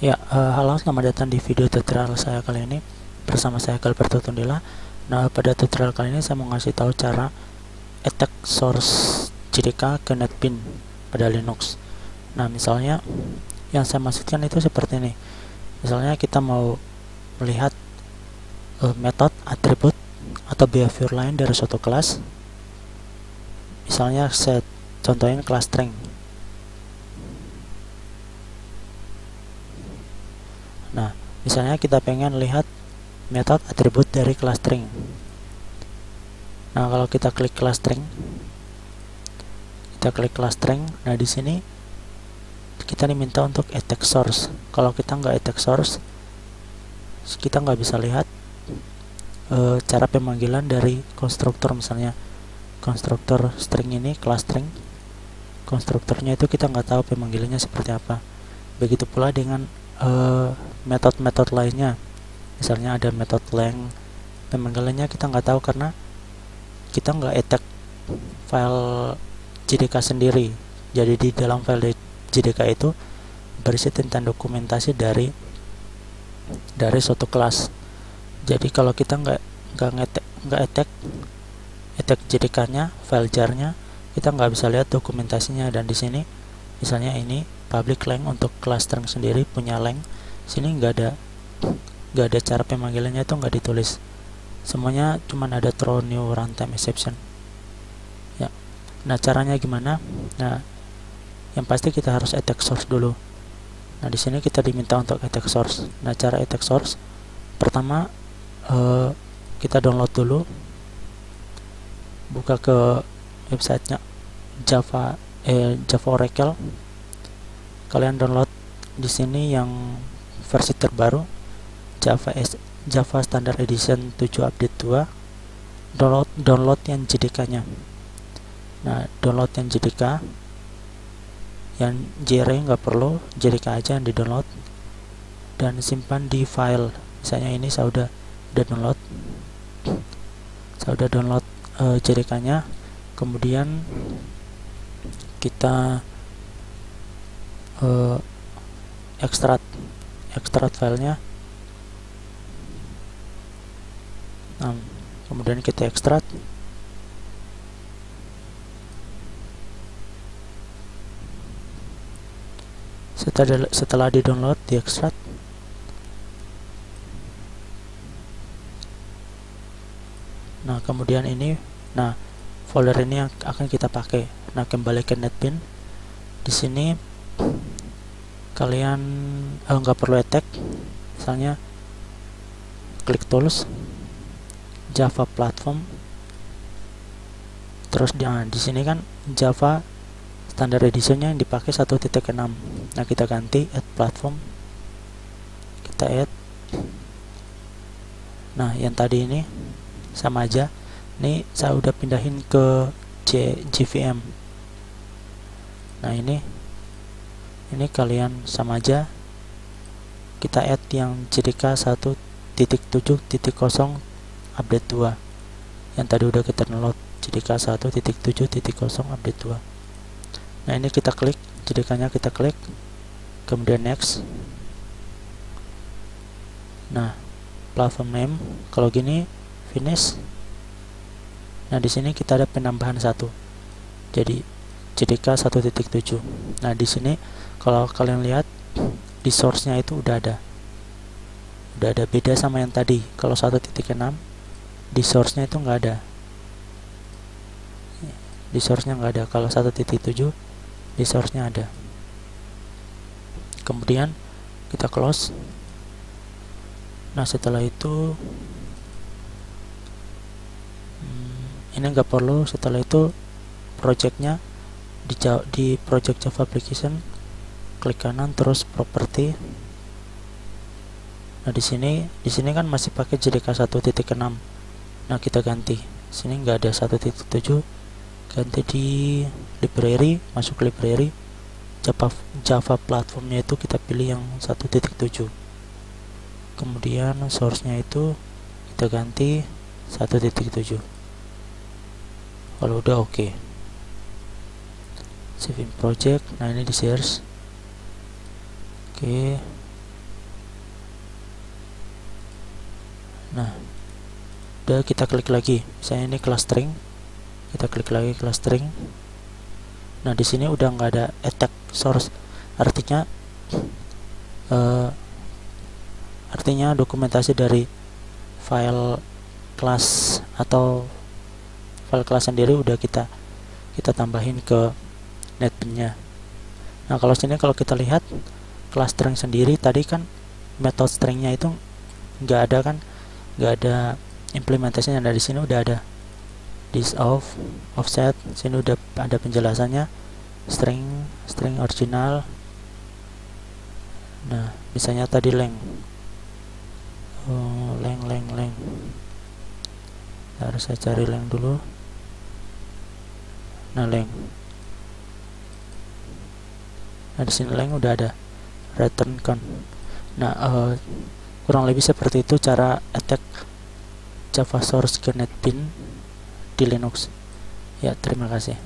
Ya, halo, selamat datang di video tutorial saya kali ini. Bersama saya Galberto Tundila. Nah, pada tutorial kali ini saya mau ngasih tahu cara attack source JDK ke NetBeans pada Linux. Nah, misalnya yang saya maksudkan itu seperti ini. Misalnya kita mau melihat metode, atribut, atau behavior lain dari suatu kelas. Misalnya saya contohin kelas string. Nah, misalnya kita pengen lihat metode atribut dari kelas string. Nah, kalau kita klik kelas string, nah di sini kita diminta untuk attack source. Kalau kita nggak attack source, kita nggak bisa lihat cara pemanggilan dari konstruktor. Misalnya konstruktor string ini, kelas string, konstruktornya itu kita nggak tahu pemanggilannya seperti apa. Begitu pula dengan metode-metode lainnya. Misalnya ada metode length, pemanggilannya kita nggak tahu karena kita nggak attack file JDK sendiri. Jadi di dalam file JDK itu berisi tentang dokumentasi dari suatu kelas. Jadi kalau kita nggak attack JDK-nya, file jar-nya, kita nggak bisa lihat dokumentasinya. Dan di sini misalnya ini public length untuk kelas string sendiri punya length, sini nggak ada cara pemanggilannya, itu nggak ditulis. Semuanya cuman ada throw new runtime exception. Ya. Nah, caranya gimana? Nah, yang pasti kita harus attack source dulu. Nah, di sini kita diminta untuk attack source. Nah, cara attack source pertama kita download dulu, buka ke websitenya Java Oracle. Kalian download di sini yang versi terbaru Java Standard Edition 7 Update 2. Download yang JDK-nya. Nah, download yang JDK, yang JRE nggak perlu, JDK aja yang di download dan simpan di file. Misalnya ini saya udah download JDK-nya. Kemudian kita ekstrak filenya. Nah, kemudian kita ekstrak. Setelah di download, di ekstrak. Nah, kemudian ini, nah folder ini yang akan kita pakai. Nah, kembali ke NetBeans. Di sini kalian nggak perlu attack. Misalnya klik tools, Java platform, terus di sini kan Java Standard Editionnya yang dipakai 1.6. Nah, kita ganti add platform, kita add. Nah, yang tadi ini sama aja. Ini saya udah pindahin ke JVM. Nah, ini kalian sama aja, kita add yang JDK 1.7.0 update 2 yang tadi udah kita download, JDK 1.7.0 update 2. Nah, ini kita klik JDK-nya, kita klik, kemudian next. Nah, platform name kalau gini finish. Nah, di sini kita ada penambahan 1, jadi JDK 1.7. Nah, di sini kalau kalian lihat di source-nya itu udah ada beda sama yang tadi. Kalau 1.6 di source-nya itu nggak ada. Di source-nya nggak ada. Kalau 1.7 di source-nya ada. Kemudian kita close. Nah, setelah itu ini nggak perlu. Setelah itu projectnya di project Java application, klik kanan terus property. Nah, di sini kan masih pakai JDK 1.6. Nah, kita ganti. Sini nggak ada 1.7, ganti di library, masuk library Java platformnya itu kita pilih yang 1.7. Kemudian source-nya itu kita ganti 1.7. Kalau udah oke. Saving project. Nah, ini di search. Oke. Nah, udah, kita klik lagi. Misalnya ini kelas string, kita klik lagi kelas string. Nah, di sini udah nggak ada attack source, artinya dokumentasi dari file kelas atau file kelas sendiri udah kita tambahin ke netbeans-nya. Nah, kalau sini kalau kita lihat kelas string sendiri, tadi kan metode stringnya itu nggak ada kan, nggak ada implementasinya. Nah, di sini udah ada this off, offset, sini udah ada penjelasannya, string original. Nah, misalnya tadi length, length. Harus saya cari length dulu. Nah, length. Nah, di sini length udah ada, return count. Nah, kurang lebih seperti itu cara attack Java source ke NetBeans di Linux. Ya, terima kasih.